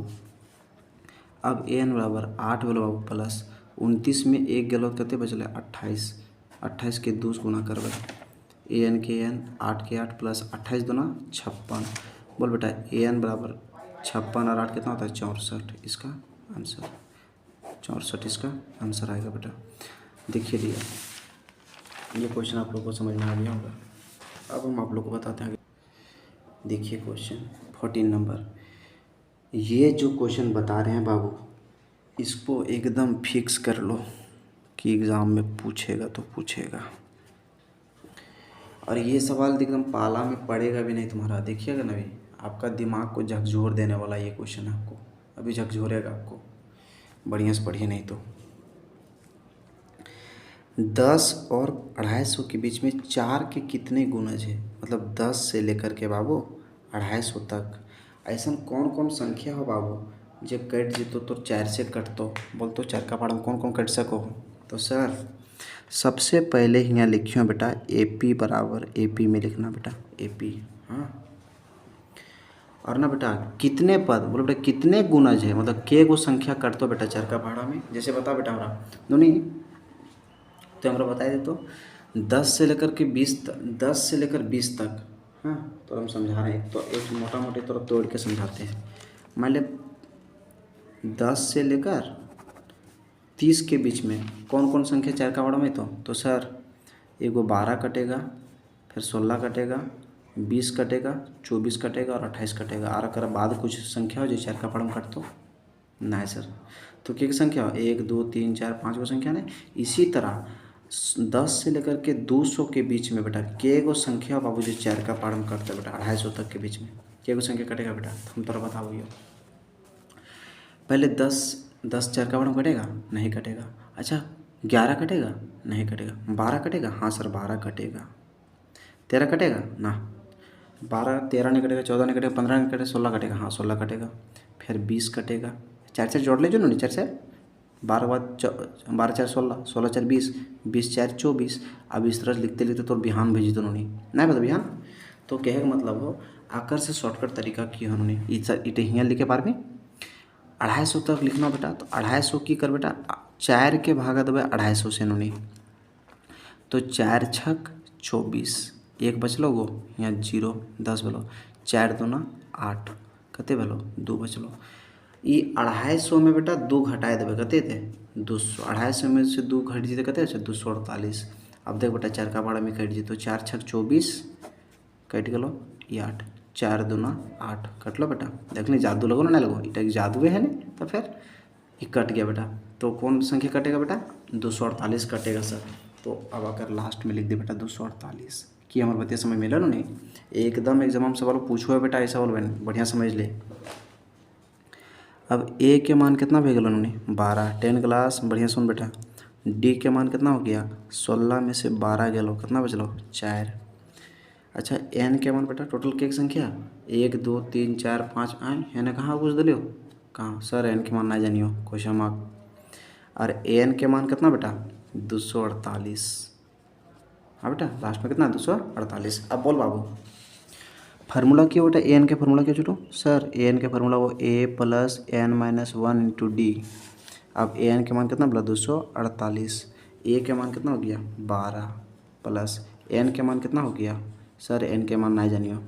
अब एन बराबर 8 बोलो बाबू प्लस 29 में एक गलो कितने बचल 28, 28 के 2 गुना करबे, एन के एन 8 के 8 प्लस 28 दूना 56। बोल बेटा एन बराबर 56 और 8 कितना होता है 64, इसका आंसर 64 इसका आंसर आएगा बेटा। देखिए दिया, ये क्वेश्चन आप लोगों को समझ में आ गया होगा। अब हम आप लोग को बताते हैं। देखिए क्वेश्चन 14 नंबर, ये जो क्वेश्चन बता रहे हैं बाबू, इसको एकदम फिक्स कर लो कि एग्ज़ाम में पूछेगा तो पूछेगा। और ये सवाल एकदम पाला में पड़ेगा भी नहीं तुम्हारा, देखिएगा ना, अभी आपका दिमाग को झकझोर देने वाला ये क्वेश्चन आपको, अभी झकझोरेगा आपको, बढ़िया से पढ़िए नहीं तो। 10 और 250 के बीच में 4 के कितने गुणज है, मतलब 10 से लेकर के बाबू 250 तक ऐसा कौन कौन संख्या हो बाबू जो कट जीतो तो 4 से कटतो, बोल तो 4 का पाड़ा में कौन कौन कट सको। तो सर सबसे पहले यहाँ लिखियो बेटा AP बराबर, AP में लिखना बेटा AP। हाँ, और ना बेटा कितने पद, बोलो बेटा कितने गुणज है, मतलब के गो संख्या कटतो बेटा 4 का भाड़ा में, जैसे बता बेटा हमारा दोनों तो हमारा बताए दे तो 10 से लेकर के 20 तक, 10 से लेकर 20 तक। हाँ, तो हम समझा रहे हैं, तो एक मोटा मोटी तरह तोड़ के समझाते हैं। मान ले 10 से लेकर 30 के बीच में कौन कौन संख्या 4 का भाड़ा में, तो सर एगो 12 कटेगा, फिर 16 कटेगा, 20 कटेगा, 24 कटेगा और 28 कटेगा। और अगर बाद कुछ संख्या हो जो 4 का भाड़ा में कटतो ना सर, तो क्या संख्या हो 1 2 3 4 5 गो संख्या नहीं। इसी तरह 10 से लेकर के 200 के बीच में बेटा के गो संख्या बाबू जो 4 का पारण करता है बेटा 250 तक के बीच में के गो संख्या कटेगा बेटा, हम तोरा बताओ। ये पहले 10 4 का पारण कटेगा, नहीं कटेगा। अच्छा 11 कटेगा, नहीं कटेगा। 12 कटेगा, हाँ सर 12 कटेगा। 13 कटेगा ना, 12 13 नहीं कटेगा, 14 नहीं कटेगा, 15 नहीं कटेगा, 16 कटेगा, हाँ 16 कटेगा। फिर 20 कटेगा, 4 4 जोड़ ले जो ना, 4 4 12 बाद 12 4 16, 16 4 20, 20 4 24। अब इस तरह लिखते लिखते तो बिहान भेजी तो उन्होंने नहीं बता बिहान, तो कहे का मतलब हो आकर से शॉर्टकट तरीका की उन्होंने इटे हियाँ लिखे बार में 250 तक लिखना बेटा। तो 250 की कर बेटा 4 के भागा देवे 250 से उन्होंने, तो 4 छक 24, एक बचलो गो यहाँ 0 10 भलो, 4 दूना 8 कते भलो 2 बचलो। ये 250 में बेटा 2 घटाए देवे कते थे 200, 250 में से 2 घट जीते कते 248। अब देख बेटा 4 का भाड़ा में कट जी, तो 4 छक 24 कट गलो ये 8, 4 दूना 8 कट लो बेटा। देख ली जादू लगो ना, नहीं लगो, इटा जादू है नहीं, तो फिर ये कट गया बेटा। तो कौन संख्या कटेगा बेटा 248 कटेगा सर। तो अब अगर लास्ट में लिख दे बेटा 248 कि हमारे बतिया समझ मिला ना, नहीं एकदम एग्जाम में सवाल पूछो है बेटा ऐसा बोल बढ़िया समझ ले। अब ए के मान कितना भेज उन्होंने 12, 10 क्लास बढ़िया सुन बेटा। डी के मान कितना हो गया 16 में से 12 गलो कितना बचलो 4। अच्छा एन के मान बेटा टोटल के संख्या 1 2 3 4 5 आए एने कहाँ पूछ दिलियो, कहाँ सर एन के मान ना जानियो क्वेश्चन मार्क। और एन के मान कितना बेटा 248। हाँ बेटा लास्ट में कितना 248। अब बोल बाबू फार्मूला क्या बेटा एन के फार्मूला क्या छोटो सर, एन के फार्मूला वो A plus N minus 1 into D. अब एन के मान कितना बोला 248, ए के मान कितना हो गया 12 प्लस एन के मान कितना हो गया सर, एन के मान ना जानियो,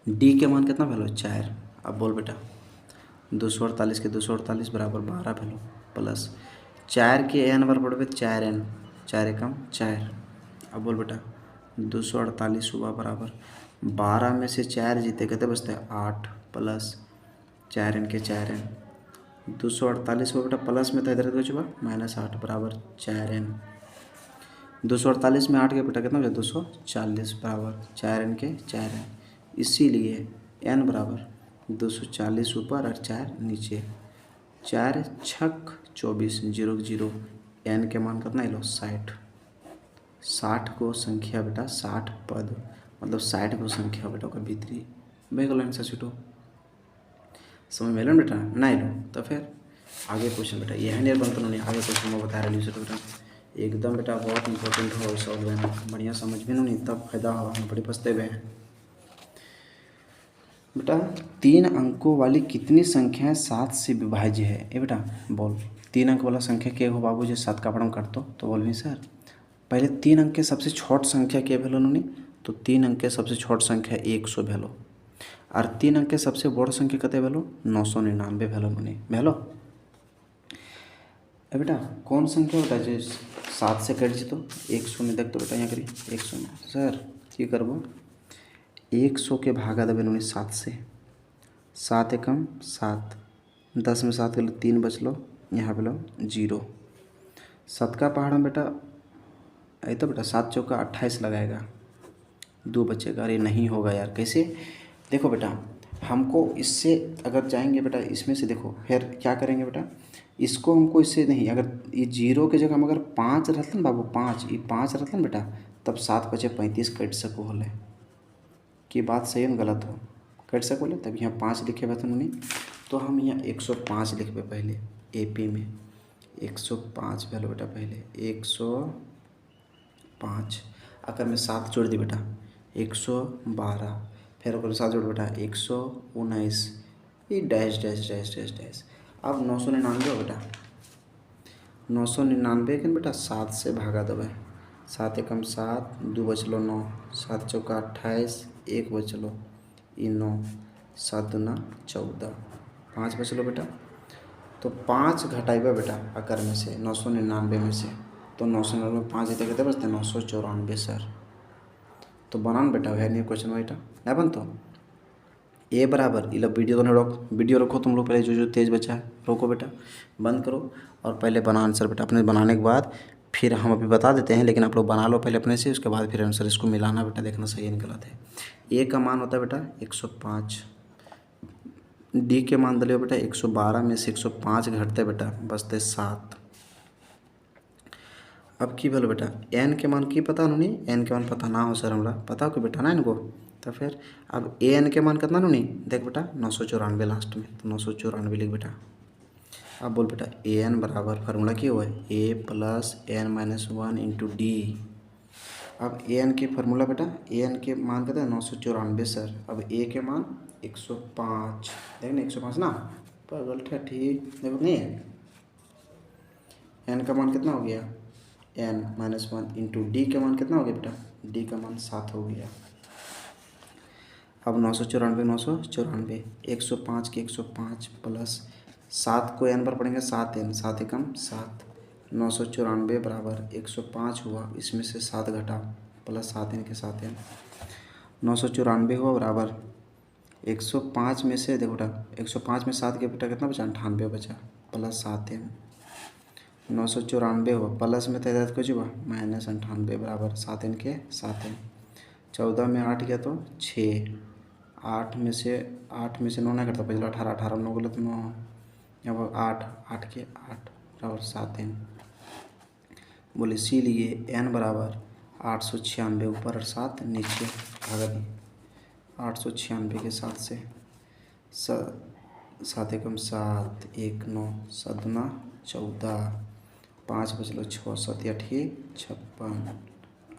डी के मान कितना बोलो 4। अब बोल बेटा 248 के 248 बराबर 12 भेलो प्लस 4 के एन बार पढ़बे 4n 4 एकम 4। अब बोल बेटा 248 हुआ बराबर 12 में से 4 जीते कहते बचते 8 प्लस 4n के 4n 248 हुआ बेटा प्लस में तो इधर कुछ हुआ -8 बराबर 4n 248 में 8 के बेटा कितना बचा 240 बराबर 4n के 4n। इसीलिए n बराबर 240 ऊपर और 4 नीचे 4 छक 24 0 0 n के मान कितना लो 60। 60 को संख्या बेटा 60 पद मतलब 60 को संख्या बेटा का भीतरी बेगल आंसर सीटो समझ में लो बेटा नहीं लो तो फिर आगे क्वेश्चन बेटा यह नहीं बनता नहीं आगे क्वेश्चन में बता रही बेटा एकदम बेटा बहुत इंपॉर्टेंट हो सॉल्व में बढ़िया समझ में नहीं तब फायदा हो हम बड़े पछते हुए हैं बेटा 3 अंकों वाली कितनी संख्याएं 7 से विभाज्य है ये बेटा बोल 3 अंक वाला संख्या क्या हो बाबू जो 7 का पढ़म करते तो बोल नहीं सर पहले 3 अंक के सबसे छोट संख्या क्या भेलो उन्होंने तो 3 अंक के सबसे छोट संख्या 100 भेलो और 3 अंक के सबसे बड़ संख्या कते भेलो 999 भेलो उन्होंने भेलो बेटा कौन संख्या बेटा जो 7 से कट जीतो 100 में देख तो बेटा यहाँ करी 100 में सर ये करबो 100 के भागा देवे उन्हें 7 से 7 एकम 7 10 में 7 गलो 3 बचलो यहाँ पे लो 0 7 का पहाड़ में बेटा ये तो बेटा 7 चौका 28 लगाएगा 2 बचेगा अरे नहीं होगा यार कैसे देखो बेटा हमको इससे अगर जाएंगे बेटा इसमें से देखो फिर क्या करेंगे बेटा इसको हमको इससे नहीं अगर ये 0 के जगह हम अगर 5 रहते ना बाबू 5 ये 5 रहते ना बेटा तब 7 बचे 35 कट सको होले कि बात सही है गलत हो कट सको ले तब यहाँ 5 लिखे हुए थे उन्होंने तो हम यहाँ 105 लिखे पहले AP में 105 भेलो बेटा पहले 105 अगर मैं 7 जोड़ दी बेटा 112 फिर अगर 7 जोड़ बेटा 119 ये dash dash dash dash dash अब 999 हो बेटा 999 के बेटा 7 से भागा देवे 7 एकम 7 2 बचलो 9 7 चौका 28 1 बचलो 9 7 दूना 14 5 बचलो बेटा तो 5 घटाइबा बेटा आकर में से 999 में से तो 999 5 इतने कितने बचते 994 सर तो बनान बेटा है नहीं क्वेश्चन बेटा नहीं बन तो ए बराबर ये वीडियो दोनों रोक वीडियो रखो तुम लोग पहले जो तेज़ बचा है रोको बेटा बंद करो और पहले बना आंसर बेटा अपने बनाने के बाद फिर हम अभी बता देते हैं लेकिन आप लोग बना लो पहले अपने से उसके बाद फिर आंसर इसको मिलाना बेटा देखना सही है गलत है ए का मान होता है बेटा 105 डी के मान दिले बेटा 112 में से 105 घटते बेटा बचते 7 अब की बोलो बेटा एन के मान की पता उन्होंने एन के मान पता ना हो सर हमारा पता हो कि बेटा ना इनको तो फिर अब ए एन के मान कितना उन्होंने देख बेटा 994 लास्ट में तो 994 लिख बेटा अब बोल बेटा ए एन बराबर फार्मूला क्या हुआ है A plus N -1 into D अब ए एन के फार्मूला बेटा ए एन के मान कितना है 994 सर अब ए के मान 105 देख ना 105 ना पागल ठीक देखो नहीं है एन का मान कितना हो गया n -1 इंटू डी का मान कितना हो गया बेटा डी का मान 7 हो गया अब 994 105 के 105 प्लस 7 को n पर पढ़ेंगे 7n 7 एकम 7 994 बराबर 105 हुआ इसमें से 7 घटा प्लस 7n के 7n 994 हुआ बराबर 105 में से देखो बेटा 105 में 7 के बेटा कितना बचा 98 बचा प्लस 7n 994 हुआ प्लस में तैदाद कुछ हुआ -98 बराबर 7n के 7n 14 में 8 गया तो 6 8 में से 9 नहीं करता पहले 18 18 9 गलत 9 अब 8 के 8 बराबर 7n बोले इसीलिए n बराबर 896 ऊपर और 7 नीचे भागा दी 896 के 7 से 7 एकम 7 1 9 7 दूना 14 5 बचलो 6 7 8 56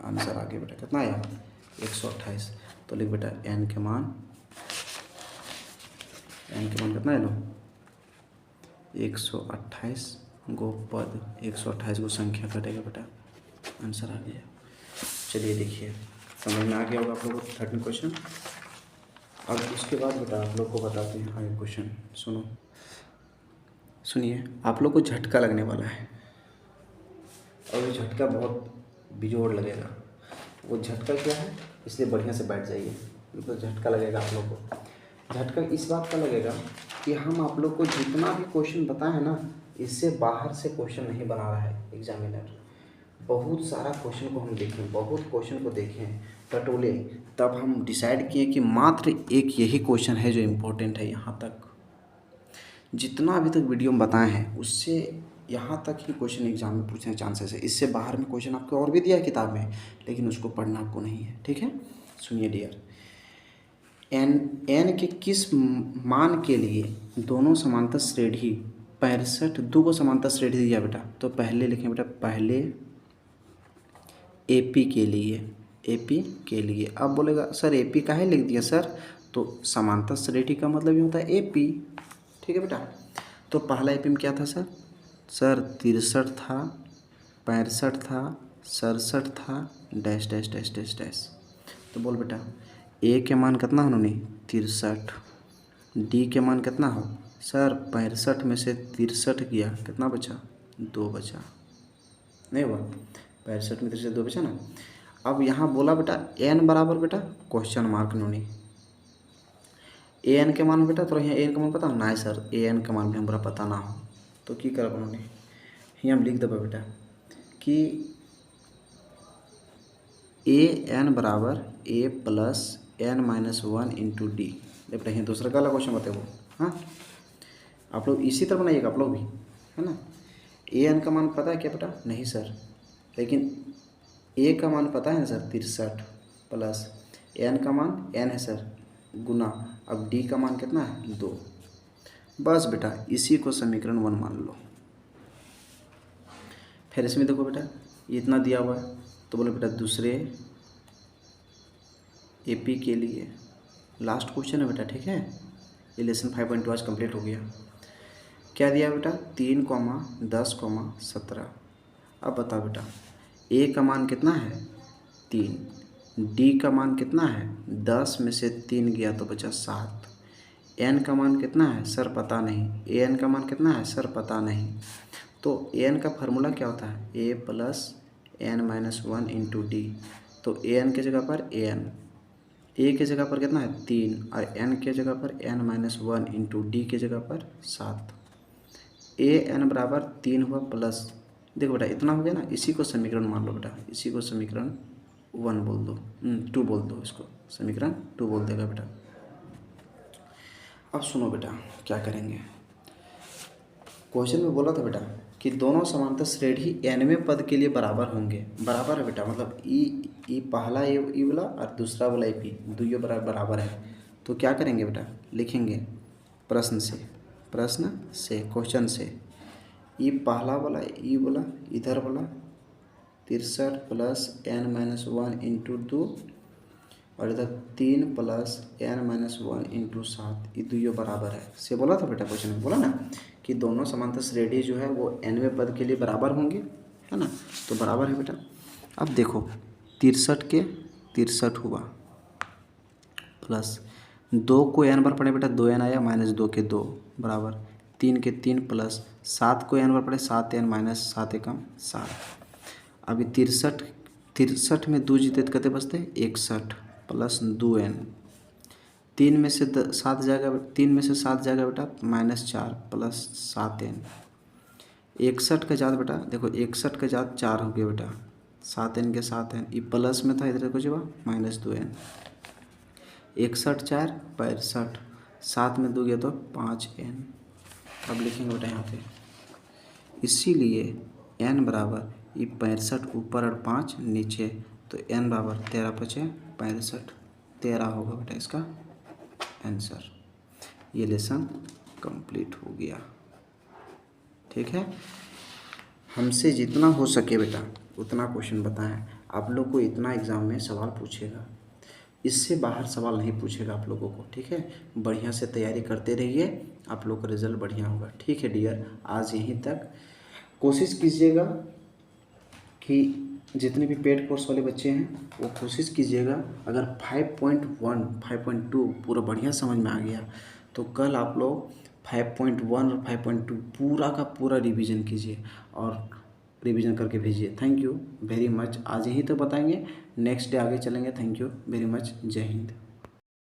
आंसर आगे बेटा कितना आया 128 तो लिख बेटा n के मान कितना है लो 128 गो पद 128 गो संख्या कटेगा बेटा आंसर आ गया चलिए देखिए समझ में आ गया होगा आप लोगों को 13 क्वेश्चन अब उसके बाद बेटा आप लोग को बताते हैं आगे क्वेश्चन सुनो सुनिए, आप लोग को झटका लगने वाला है और वो झटका बहुत बेजोड़ लगेगा। वो झटका क्या है, इसलिए बढ़िया से बैठ जाइए, बिल्कुल झटका लगेगा आप लोग को। झटका इस बात का लगेगा कि हम आप लोग को जितना भी क्वेश्चन बताए हैं ना, इससे बाहर से क्वेश्चन नहीं बना रहा है एग्जामिनर। बहुत सारा क्वेश्चन को हम देखें, बहुत क्वेश्चन को देखें, टटोले, तब हम डिसाइड किए कि मात्र एक यही क्वेश्चन है जो इम्पोर्टेंट है। यहाँ तक जितना अभी तक वीडियो में बताए हैं उससे यहाँ तक ही क्वेश्चन एग्जाम में पूछने के चांसेस है। इससे बाहर में क्वेश्चन आपको और भी दिया है किताब में, लेकिन उसको पढ़ना आपको नहीं है। ठीक है, सुनिए डियर, एन के किस मान के लिए दोनों समांतर श्रेणी 65, दो को समांतर श्रेणी दिया बेटा, तो पहले लिखें बेटा, पहले एपी के लिए, एपी के लिए। अब बोलेगा सर एपी काहे लिख दिया सर, तो समांतर श्रेणी का मतलब ये होता है एपी। ठीक है बेटा, तो पहला एपी में क्या था सर, 63 था, 65 था, 67 था, dash dash dash dash dash. तो बोल बेटा ए के मान कितना उन्होंने 63, डी के मान कितना हो सर 65 में से 63 गया, कितना बचा 2 बचा, नहीं हुआ 65 में 63 2 बचा ना। अब यहाँ बोला बेटा एन बराबर बेटा क्वेश्चन मार्क उन्होंने ए एन के मान बेटा, तो यहाँ ए एन का मान पता हो ना सर, ए एन का मान भी हमारा पता ना हो तो की करब उन्होंने, यहाँ हम लिख देबा बेटा कि ए एन बराबर A plus N minus 1 into D. बेटा यहाँ दूसरा का क्वेश्चन बताओ, हाँ आप लोग इसी तरह बनाइएगा आप लोग भी, है ना। ए एन का मान पता है क्या बेटा, नहीं सर, लेकिन ए का मान पता है ना सर 63, प्लस एन का मान एन है सर गुना, अब डी का मान कितना है 2। बस बेटा इसी को समीकरण 1 मान लो। फिर इसमें देखो बेटा इतना दिया हुआ है, तो बोले बेटा दूसरे एपी के लिए लास्ट क्वेश्चन है बेटा। ठीक है, ये लेसन 5.2 आज कंप्लीट हो गया। क्या दिया बेटा 3, 10, 17। अब बताओ बेटा ए का मान कितना है 3, डी का मान कितना है 10 में से 3 गया तो बचा 7, एन का मान कितना है सर पता नहीं, ए एन का मान कितना है सर पता नहीं। तो ए एन का फार्मूला क्या होता है A plus N minus 1 into D. तो ए एन के जगह पर ए के जगह पर कितना है 3 और एन के जगह पर एन माइनस 1 इंटू डी के जगह पर 7। ए एन बराबर 3 हुआ प्लस, देखो बेटा इतना हो गया ना, इसी को समीकरण मान लो बेटा, इसी को समीकरण 1 बोल दो, 2 बोल दो, इसको समीकरण 2 बोल देगा बेटा। अब सुनो बेटा क्या करेंगे, क्वेश्चन में बोला था बेटा कि दोनों समांतर श्रेणी nवें पद के लिए बराबर होंगे। बराबर है बेटा, मतलब ई पहला ई वाला और दूसरा वाला ए पी दोनों बराबर है। तो क्या करेंगे बेटा, लिखेंगे प्रश्न से क्वेश्चन से ई पहला वाला ई वाला इधर वाला 63 प्लस एन माइनस 1 इंटू 2 और इधर 3 प्लस एन माइनस 1 इंटू 7, ये दोनों बराबर है से बोला था बेटा। क्वेश्चन में बोला ना कि दोनों समांतर श्रेणी जो है वो nवें पद के लिए बराबर होंगे, है ना, तो बराबर है बेटा। अब देखो 63 के 63 हुआ प्लस 2 को n बार पढ़े बेटा 2n आया माइनस 2 के 2 बराबर 3 के 3 प्लस 7 को n बार पढ़े 7n माइनस 7 एकम 7। अभी 63 में 2 जीते तो कितने बचते 61 प्लस 2n, 3 में से 7 जाएगा, 3 में से 7 जाएगा बेटा -4 प्लस 7n। 61 का जात बेटा देखो 61 का जात 4 हो गया बेटा, 7n के 7n, ये प्लस में था इधर देखो जी -2n। 61 4 65, 7 में 2 गया तो 5n। अब लिखेंगे बेटा यहाँ पे, इसीलिए n बराबर ये 65 ऊपर और 5 नीचे, तो n बराबर 13 पचे 65, 13 होगा बेटा इसका आंसर। ये लेसन कंप्लीट हो गया। ठीक है, हमसे जितना हो सके बेटा उतना क्वेश्चन बताएं। आप लोग को इतना एग्ज़ाम में सवाल पूछेगा, इससे बाहर सवाल नहीं पूछेगा आप लोगों को। ठीक है, बढ़िया से तैयारी करते रहिए, आप लोग का रिजल्ट बढ़िया होगा। ठीक है डियर, आज यहीं तक। कोशिश कीजिएगा कि जितने भी पेड कोर्स वाले बच्चे हैं वो कोशिश कीजिएगा, अगर 5.1 5.2 पूरा बढ़िया समझ में आ गया तो कल आप लोग 5.1 और 5.2 पूरा का पूरा रिवीजन कीजिए और रिवीजन करके भेजिए। Thank you very much. आज यहीं तो बताएंगे, नेक्स्ट डे आगे चलेंगे। Thank you very much. जय हिंद।